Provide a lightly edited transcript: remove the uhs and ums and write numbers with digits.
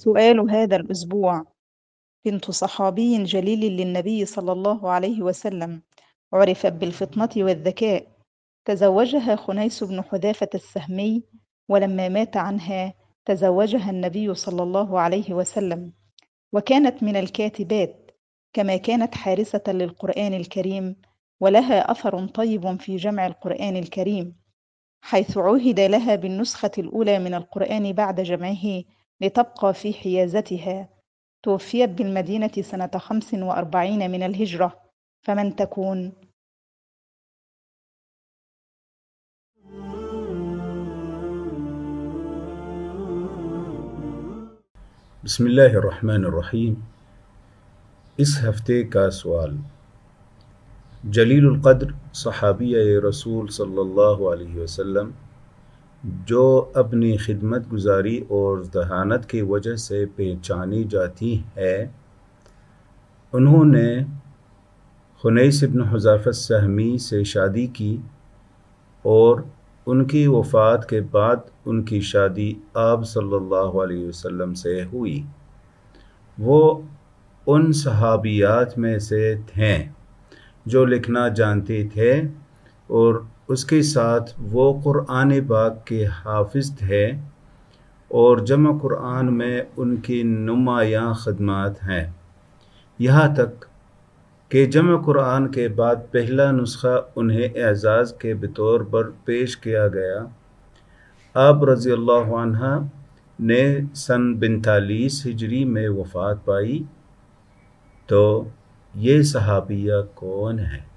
سؤال هذا الأسبوع: بنت صحابي جليل للنبي صلى الله عليه وسلم عرفت بالفطنة والذكاء، تزوجها خنيس بن حذافة السهمي، ولما مات عنها تزوجها النبي صلى الله عليه وسلم، وكانت من الكاتبات، كما كانت حارسة للقرآن الكريم، ولها أثر طيب في جمع القرآن الكريم، حيث عُهد لها بالنسخة الأولى من القرآن بعد جمعه لتبقى في حيازتها. توفيت بالمدينة سنة 45 من الهجرة، فمن تكون؟ بسم اللہ الرحمن الرحیم۔ اس ہفتے کا سوال: جلیل القدر صحابیہ رسول صلی اللہ علیہ وسلم جو اپنی خدمت گزاری اور ذہانت کی وجہ سے پہچانی جاتی ہے، انہوں نے خنیس بن حذافہ السہمی سے شادی کی اور ان کی وفات کے بعد ان کی شادی آپ صلی اللہ علیہ وسلم سے ہوئی۔ وہ ان صحابیات میں سے تھیں جو لکھنا جانتے تھے، اور اس کے ساتھ وہ قرآن پاک کے حافظ تھے، اور جمع قرآن میں ان کی نمایاں خدمات ہیں، یہاں تک کہ جمع قرآن کے بعد پہلا نسخہ انہیں اعزاز کے بطور پر پیش کیا گیا۔ آپ رضی اللہ عنہ نے سن 42 ہجری میں وفات پائی۔ تو یہ صحابیہ کون ہے؟